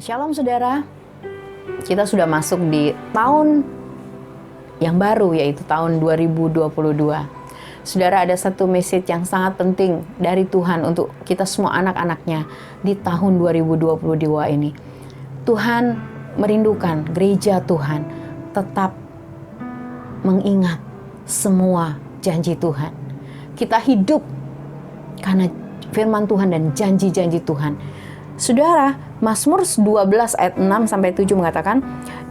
Shalom saudara, kita sudah masuk di tahun yang baru, yaitu tahun 2022. Saudara, ada satu message yang sangat penting dari Tuhan untuk kita semua anak-anaknya di tahun 2022 ini. Tuhan merindukan gereja Tuhan tetap mengingat semua janji Tuhan. Kita hidup karena firman Tuhan dan janji-janji Tuhan. Saudara, Mazmur 12 ayat 6-7 mengatakan,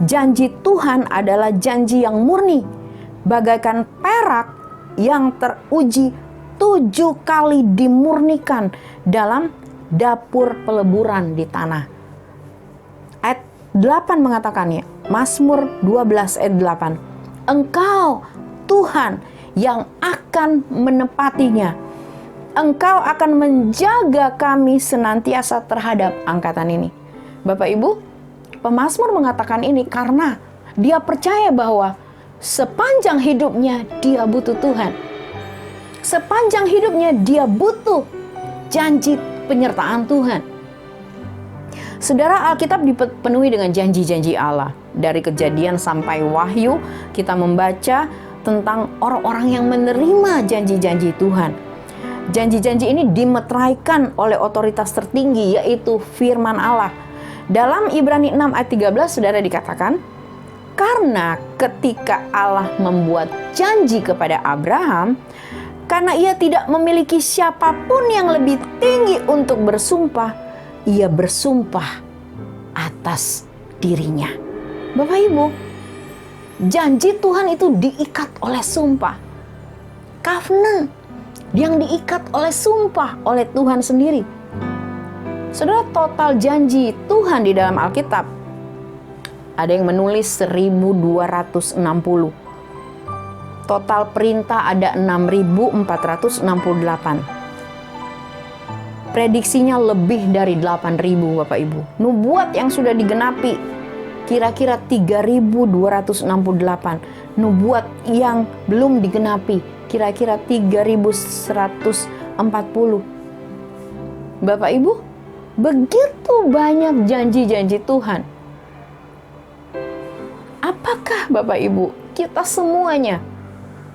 janji Tuhan adalah janji yang murni, bagaikan perak yang teruji 7 kali dimurnikan dalam dapur peleburan di tanah. Ayat 8 mengatakannya, Mazmur 12 ayat 8, Engkau Tuhan yang akan menepatinya. Engkau akan menjaga kami senantiasa terhadap angkatan ini. Bapak Ibu, pemazmur mengatakan ini karena dia percaya bahwa sepanjang hidupnya dia butuh Tuhan. Sepanjang hidupnya dia butuh janji penyertaan Tuhan. Saudara, Alkitab dipenuhi dengan janji-janji Allah. Dari Kejadian sampai Wahyu, kita membaca tentang orang-orang yang menerima janji-janji Tuhan. Janji-janji ini dimeteraikan oleh otoritas tertinggi, yaitu firman Allah. Dalam Ibrani 6 ayat 13, saudara, dikatakan, karena ketika Allah membuat janji kepada Abraham, karena ia tidak memiliki siapapun yang lebih tinggi untuk bersumpah, ia bersumpah atas dirinya. Bapak Ibu, janji Tuhan itu diikat oleh sumpah. Covenant yang diikat oleh sumpah oleh Tuhan sendiri. Saudara, total janji Tuhan di dalam Alkitab, ada yang menulis 1260. Total perintah ada 6468. Prediksinya lebih dari 8000, Bapak Ibu. Nubuat yang sudah digenapi kira-kira 3268. Nubuat yang belum digenapi kira-kira 3140. Bapak Ibu, begitu banyak janji-janji Tuhan. Apakah Bapak Ibu, kita semuanya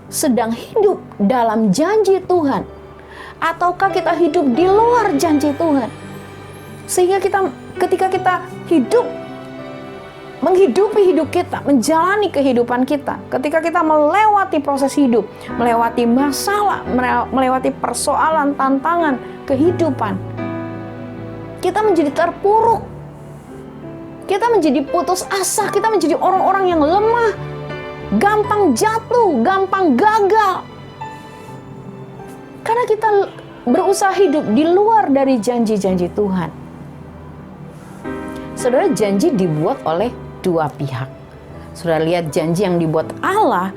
sedang hidup dalam janji Tuhan? Ataukah kita hidup di luar janji Tuhan? Sehingga ketika kita menghidupi hidup kita, menjalani kehidupan kita, ketika kita melewati proses hidup, melewati masalah, melewati persoalan, tantangan kehidupan, kita menjadi terpuruk, kita menjadi putus asa, kita menjadi orang-orang yang lemah, gampang jatuh, gampang gagal, karena kita berusaha hidup di luar dari janji-janji Tuhan. Saudara, janji dibuat oleh dua pihak. Saudara lihat janji yang dibuat Allah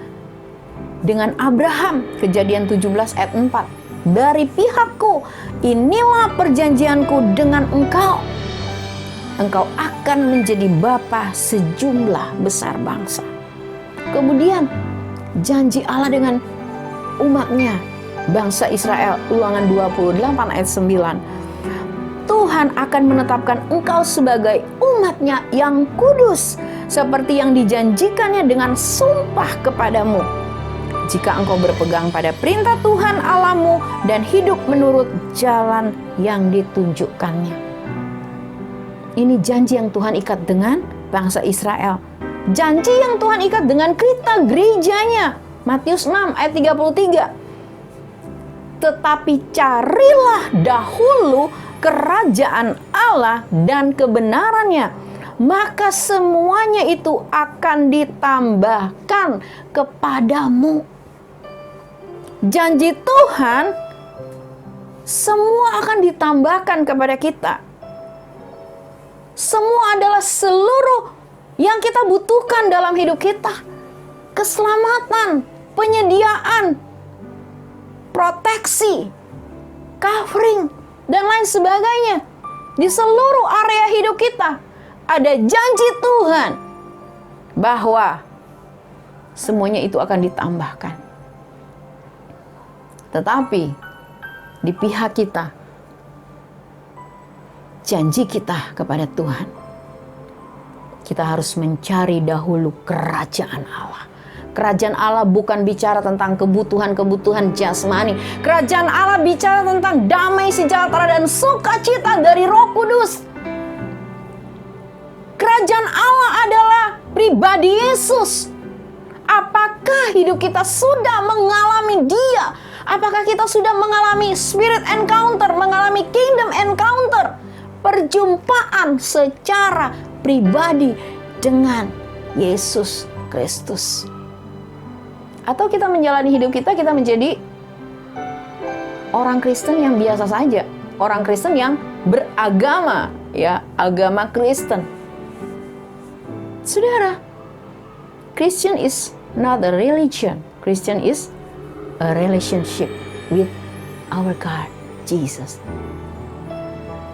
dengan Abraham, Kejadian 17 ayat 4. Dari pihakku, inilah perjanjianku dengan engkau. Engkau akan menjadi bapa sejumlah besar bangsa. Kemudian janji Allah dengan umatnya, bangsa Israel, Ulangan 28 ayat 9. Tuhan akan menetapkan engkau sebagai umatnya yang kudus, seperti yang dijanjikannya dengan sumpah kepadamu. Jika engkau berpegang pada perintah Tuhan Allahmu dan hidup menurut jalan yang ditunjukkannya. Ini janji yang Tuhan ikat dengan bangsa Israel. Janji yang Tuhan ikat dengan kita, gerejanya. Matius 6 ayat 33. Tetapi carilah dahulu kerajaan Allah dan kebenarannya, maka semuanya itu akan ditambahkan kepadamu. Janji Tuhan semua akan ditambahkan kepada kita. Semua adalah seluruh yang kita butuhkan dalam hidup kita. Keselamatan, penyediaan, proteksi, covering, dan lain sebagainya. Di seluruh area hidup kita ada janji Tuhan bahwa semuanya itu akan ditambahkan. Tetapi di pihak kita, janji kita kepada Tuhan kita harus mencari dahulu kerajaan Allah. Kerajaan Allah bukan bicara tentang kebutuhan-kebutuhan jasmani. Kerajaan Allah bicara tentang damai, sejahtera, dan sukacita dari Roh Kudus. Kerajaan Allah adalah pribadi Yesus. Apakah hidup kita sudah mengalami Dia? Apakah kita sudah mengalami spirit encounter, mengalami kingdom encounter? Perjumpaan secara pribadi dengan Yesus Kristus. Atau kita menjalani hidup kita menjadi orang Kristen yang biasa saja. Orang Kristen yang beragama, ya, agama Kristen. Saudara, Christian is not a religion. Christian is a relationship with our God, Jesus.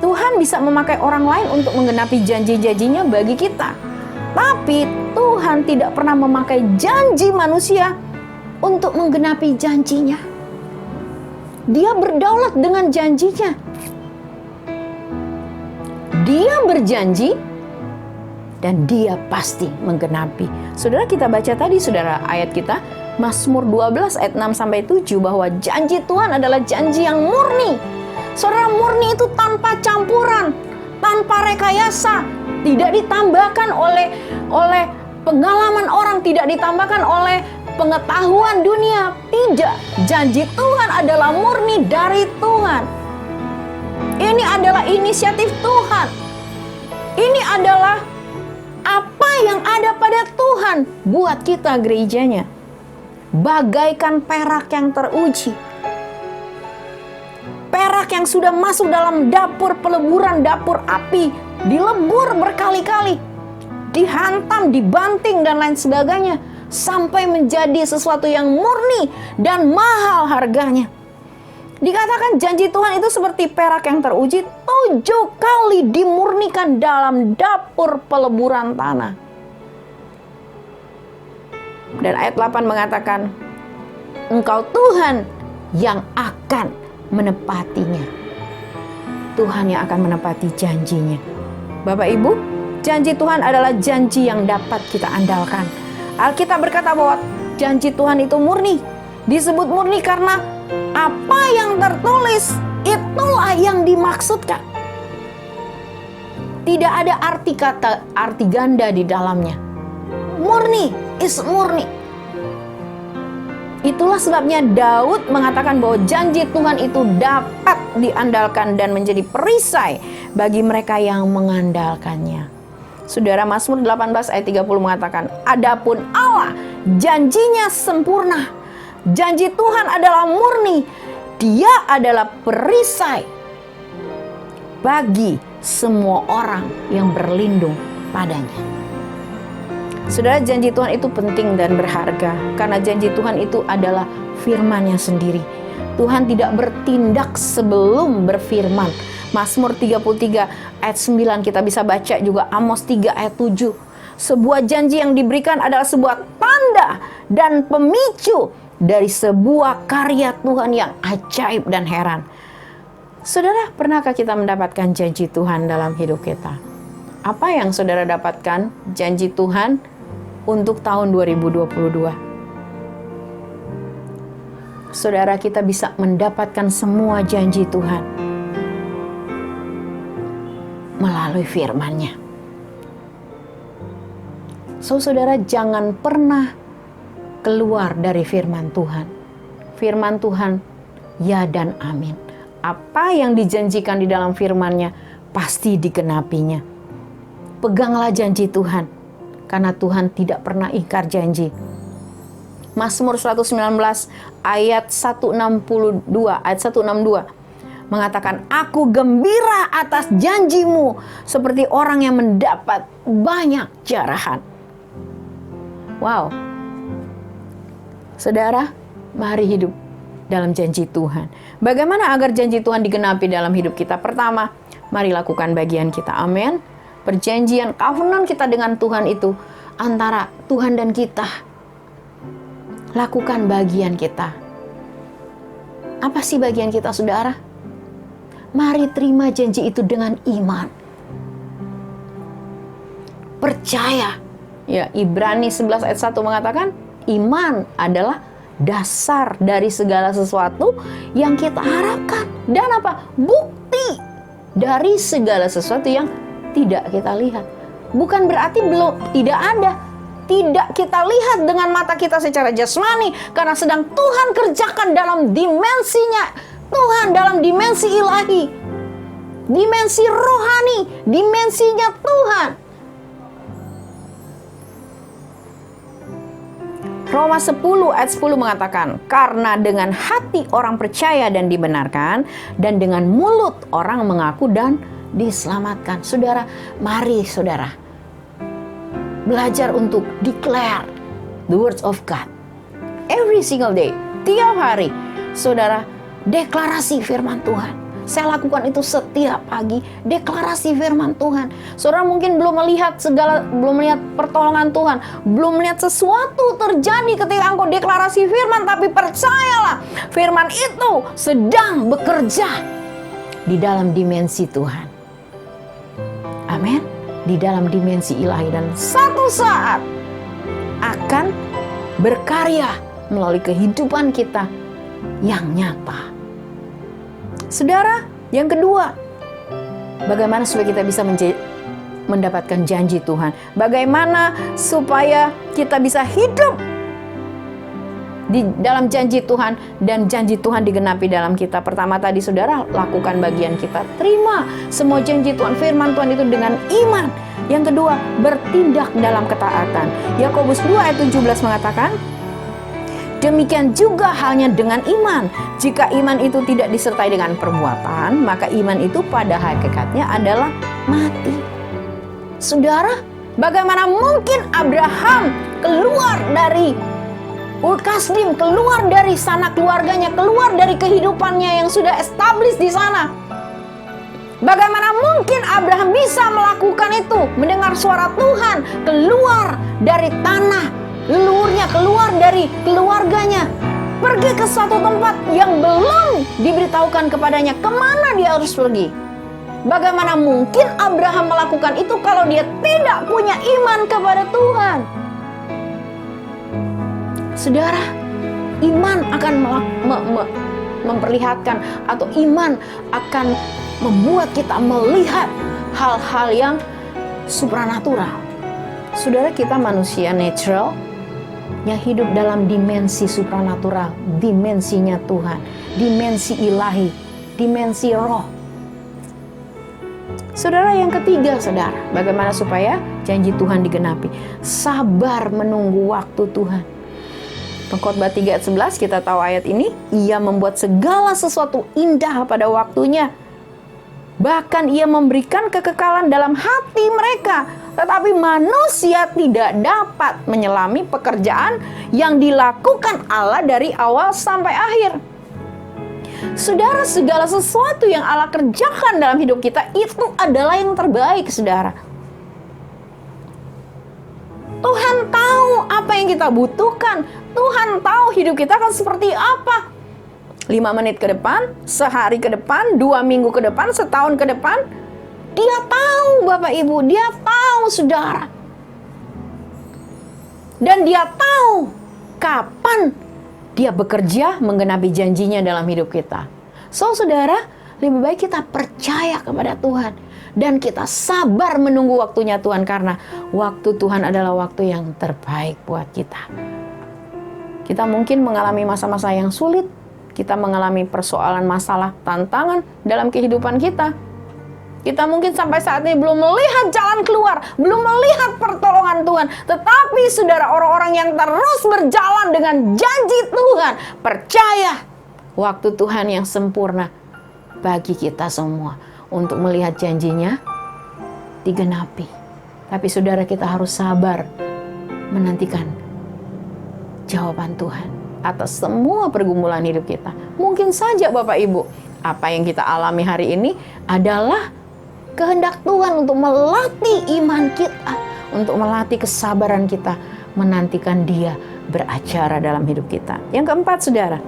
Tuhan bisa memakai orang lain untuk menggenapi janji-janjinya bagi kita. Tapi Tuhan tidak pernah memakai janji manusia untuk menggenapi janjinya. Dia berdaulat dengan janjinya. Dia berjanji dan Dia pasti menggenapi. Saudara, kita baca tadi, saudara, ayat kita Mazmur 12 ayat 6 sampai 7 bahwa janji Tuhan adalah janji yang murni. Saudara, murni itu tanpa campuran, tanpa rekayasa, tidak ditambahkan oleh pengalaman orang, tidak ditambahkan oleh pengetahuan dunia. Tidak, janji Tuhan adalah murni dari Tuhan. Ini adalah inisiatif Tuhan. Ini adalah apa yang ada pada Tuhan buat kita gerejanya. Bagaikan perak yang teruji. Perak yang sudah masuk dalam dapur peleburan, dapur api, dilebur berkali-kali, dihantam, dibanting, dan lain sebagainya, sampai menjadi sesuatu yang murni dan mahal harganya. Dikatakan janji Tuhan itu seperti perak yang teruji, 7 kali dimurnikan dalam dapur peleburan tanah. Dan ayat 8 mengatakan, Engkau Tuhan yang akan menepatinya. Tuhan yang akan menepati janjinya. Bapak Ibu, janji Tuhan adalah janji yang dapat kita andalkan. Alkitab berkata bahwa janji Tuhan itu murni. Disebut murni karena apa yang tertulis itulah yang dimaksudkan. Tidak ada arti ganda di dalamnya. Murni is murni. Itulah sebabnya Daud mengatakan bahwa janji Tuhan itu dapat diandalkan dan menjadi perisai bagi mereka yang mengandalkannya. Saudara, Mazmur 18 ayat 30 mengatakan, Adapun Allah janjinya sempurna. Janji Tuhan adalah murni. Dia adalah perisai bagi semua orang yang berlindung padanya. Saudara, janji Tuhan itu penting dan berharga karena janji Tuhan itu adalah firman-Nya sendiri. Tuhan tidak bertindak sebelum berfirman. Mazmur 33 ayat 9 kita bisa baca juga, Amos 3 ayat 7. Sebuah janji yang diberikan adalah sebuah tanda dan pemicu dari sebuah karya Tuhan yang ajaib dan heran. Saudara, pernahkah kita mendapatkan janji Tuhan dalam hidup kita? Apa yang saudara dapatkan janji Tuhan untuk tahun 2022? Saudara, kita bisa mendapatkan semua janji Tuhan melalui firman-Nya. Saudara, jangan pernah keluar dari firman Tuhan. Firman Tuhan, ya dan amin. Apa yang dijanjikan di dalam firman-Nya pasti digenapinya. Peganglah janji Tuhan, karena Tuhan tidak pernah ingkar janji. Mazmur 119 ayat 162 mengatakan, Aku gembira atas janjimu seperti orang yang mendapat banyak jarahan. Wow. Saudara, mari hidup dalam janji Tuhan. Bagaimana agar janji Tuhan digenapi dalam hidup kita? Pertama, mari lakukan bagian kita. Amin. Perjanjian covenant kita dengan Tuhan itu antara Tuhan dan kita. Lakukan bagian kita. Apa sih bagian kita, saudara? Mari terima janji itu dengan iman. percaya. Ya, Ibrani 11 ayat 1 mengatakan, iman adalah dasar dari segala sesuatu yang kita harapkan. Dan apa? Bukti dari segala sesuatu yang tidak kita lihat. Bukan berarti tidak ada. Tidak kita lihat dengan mata kita secara jasmani, karena sedang Tuhan kerjakan dalam dimensinya Tuhan, dalam dimensi ilahi, dimensi rohani, dimensinya Tuhan. Roma 10 ayat 10 mengatakan, karena dengan hati orang percaya dan dibenarkan, dan dengan mulut orang mengaku dan diselamatkan. Saudara, mari saudara belajar untuk declare the words of God every single day. Tiap hari saudara deklarasi firman Tuhan. Saya lakukan itu setiap pagi, deklarasi firman Tuhan. Saudara mungkin belum melihat pertolongan Tuhan, belum melihat sesuatu terjadi ketika engkau deklarasi firman, tapi percayalah, firman itu sedang bekerja di dalam dimensi Tuhan. Amin. Di dalam dimensi ilahi, dan satu saat akan berkarya melalui kehidupan kita yang nyata. Saudara, yang kedua, bagaimana supaya kita bisa mendapatkan janji Tuhan? Bagaimana supaya kita bisa hidup di dalam janji Tuhan dan janji Tuhan digenapi dalam kita? Pertama tadi saudara, lakukan bagian kita. Terima semua janji Tuhan, firman Tuhan itu dengan iman. Yang kedua, bertindak dalam ketaatan. Yakobus 2 ayat 17 mengatakan, demikian juga halnya dengan iman. Jika iman itu tidak disertai dengan perbuatan, maka iman itu pada hakikatnya adalah mati. Saudara, bagaimana mungkin Abraham keluar dari Ur Kasdim, keluar dari sanak keluarganya, keluar dari kehidupannya yang sudah established di sana? Bagaimana mungkin Abraham bisa melakukan itu? Mendengar suara Tuhan, keluar dari tanah leluhurnya, keluar dari keluarganya, pergi ke suatu tempat yang belum diberitahukan kepadanya kemana dia harus pergi. Bagaimana mungkin Abraham melakukan itu kalau dia tidak punya iman kepada Tuhan? Saudara, iman akan memperlihatkan, atau iman akan membuat kita melihat hal-hal yang supranatural. Saudara, kita manusia natural yang hidup dalam dimensi supranatural, dimensinya Tuhan, dimensi ilahi, dimensi roh. Saudara, yang ketiga, saudara, bagaimana supaya janji Tuhan digenapi? Sabar menunggu waktu Tuhan. Pengkhotbah 3 ayat 11, kita tahu ayat ini, ia membuat segala sesuatu indah pada waktunya. Bahkan ia memberikan kekekalan dalam hati mereka. Tetapi manusia tidak dapat menyelami pekerjaan yang dilakukan Allah dari awal sampai akhir. Saudara, segala sesuatu yang Allah kerjakan dalam hidup kita itu adalah yang terbaik, saudara. Tuhan tahu apa yang kita butuhkan. Tuhan tahu hidup kita akan seperti apa. 5 menit ke depan, sehari ke depan, 2 minggu ke depan, setahun ke depan. Dia tahu, Bapak Ibu, dia tahu, saudara. Dan dia tahu kapan dia bekerja menggenapi janjinya dalam hidup kita. So, saudara, lebih baik kita percaya kepada Tuhan. Dan kita sabar menunggu waktunya Tuhan, karena waktu Tuhan adalah waktu yang terbaik buat kita. Kita mungkin mengalami masa-masa yang sulit. Kita mengalami persoalan, masalah, tantangan dalam kehidupan kita. Kita mungkin sampai saat ini belum melihat jalan keluar, belum melihat pertolongan Tuhan. Tetapi saudara, orang-orang yang terus berjalan dengan janji Tuhan, percaya waktu Tuhan yang sempurna bagi kita semua untuk melihat janjinya digenapi. Tapi saudara, kita harus sabar menantikan jawaban Tuhan atas semua pergumulan hidup kita. Mungkin saja Bapak Ibu, apa yang kita alami hari ini adalah kehendak Tuhan untuk melatih iman kita, untuk melatih kesabaran kita, menantikan Dia beracara dalam hidup kita. Yang keempat, saudara,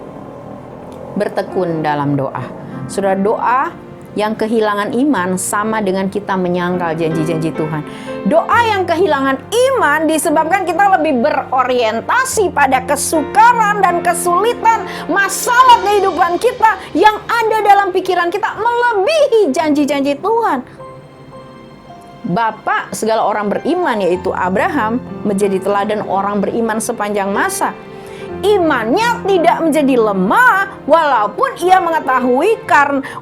bertekun dalam doa. Saudara, doa yang kehilangan iman sama dengan kita menyangkal janji-janji Tuhan. Doa yang kehilangan iman disebabkan kita lebih berorientasi pada kesukaran dan kesulitan masalah kehidupan kita yang ada dalam pikiran kita melebihi janji-janji Tuhan. Bapak segala orang beriman yaitu Abraham menjadi teladan orang beriman sepanjang masa. Imannya tidak menjadi lemah walaupun ia mengetahui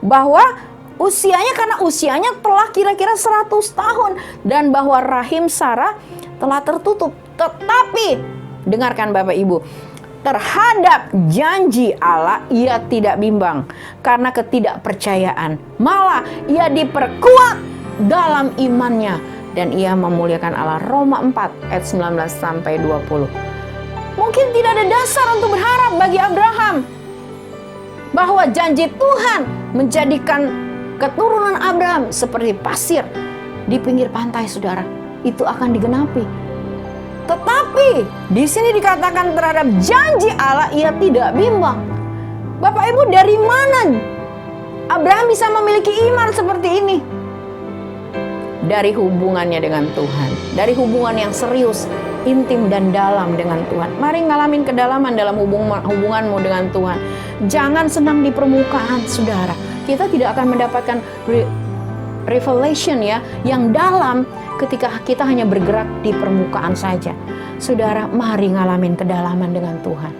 bahwa karena usianya telah kira-kira 100 tahun dan bahwa rahim Sarah telah tertutup. Tetapi dengarkan Bapak Ibu, terhadap janji Allah ia tidak bimbang karena ketidakpercayaan. Malah ia diperkuat dalam imannya dan ia memuliakan Allah. Roma 4 ayat 19 sampai 20. Mungkin tidak ada dasar untuk berharap bagi Abraham bahwa janji Tuhan menjadikan keturunan Abraham seperti pasir di pinggir pantai, saudara. Itu akan digenapi. Tetapi di sini dikatakan terhadap janji Allah ia tidak bimbang. Bapak Ibu, dari mana Abraham bisa memiliki iman seperti ini? Dari hubungannya dengan Tuhan, dari hubungan yang serius, intim dan dalam dengan Tuhan. Mari ngalamin kedalaman dalam hubunganmu dengan Tuhan. Jangan senang di permukaan, saudara. Kita tidak akan mendapatkan revelation ya, yang dalam ketika kita hanya bergerak di permukaan saja. Saudara, mari ngalamin kedalaman dengan Tuhan.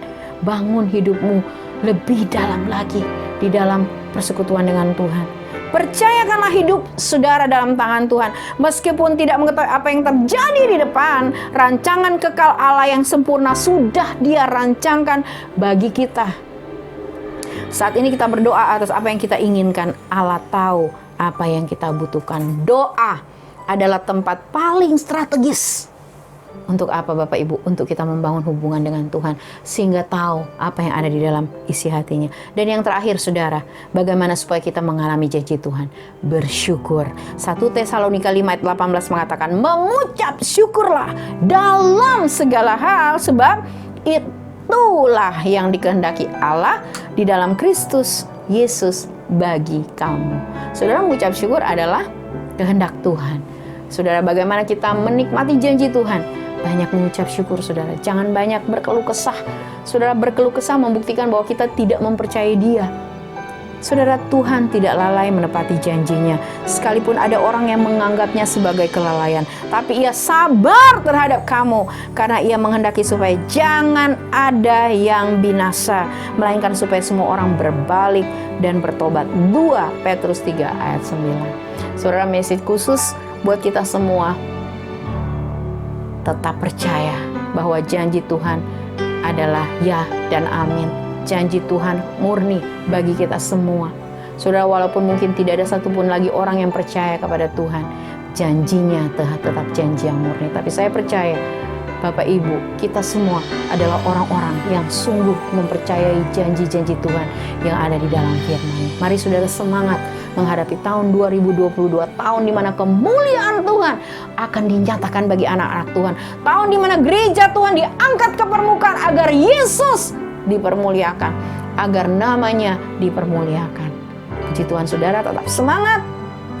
Bangun hidupmu lebih dalam lagi di dalam persekutuan dengan Tuhan. Percayakanlah hidup saudara dalam tangan Tuhan. Meskipun tidak mengetahui apa yang terjadi di depan, rancangan kekal Allah yang sempurna sudah Dia rancangkan bagi kita. Saat ini kita berdoa atas apa yang kita inginkan. Allah tahu apa yang kita butuhkan. Doa adalah tempat paling strategis. Untuk apa Bapak Ibu? Untuk kita membangun hubungan dengan Tuhan sehingga tahu apa yang ada di dalam isi hatinya. Dan yang terakhir saudara, bagaimana supaya kita mengalami janji Tuhan? Bersyukur. 1 Tesalonika 5 ayat 18 mengatakan, mengucap syukurlah dalam segala hal sebab itulah yang dikehendaki Allah di dalam Kristus Yesus bagi kamu. Saudara, mengucap syukur adalah kehendak Tuhan. Saudara, bagaimana kita menikmati janji Tuhan? Banyak mengucap syukur, saudara. Jangan banyak berkeluh kesah. Saudara, berkeluh kesah membuktikan bahwa kita tidak mempercayai Dia. Saudara, Tuhan tidak lalai menepati janjinya. Sekalipun ada orang yang menganggapnya sebagai kelalaian, tapi Ia sabar terhadap kamu karena Ia menghendaki supaya jangan ada yang binasa, melainkan supaya semua orang berbalik dan bertobat. 2 Petrus 3 ayat 9. Saudara, message khusus buat kita semua. Tetap percaya bahwa janji Tuhan adalah ya dan amin. Janji Tuhan murni bagi kita semua. Saudara, walaupun mungkin tidak ada satupun lagi orang yang percaya kepada Tuhan, janjinya tetap janji yang murni. Tapi saya percaya Bapak Ibu, kita semua adalah orang-orang yang sungguh mempercayai janji-janji Tuhan yang ada di dalam firman-Nya. Mari saudara semangat menghadapi tahun 2022, tahun di mana kemuliaan Tuhan akan dinyatakan bagi anak-anak Tuhan. Tahun di mana gereja Tuhan diangkat ke permukaan agar Yesus dipermuliakan, agar namanya dipermuliakan. Puji Tuhan, saudara tetap semangat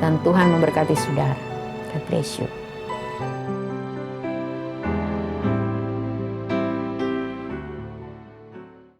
dan Tuhan memberkati saudara. God bless you.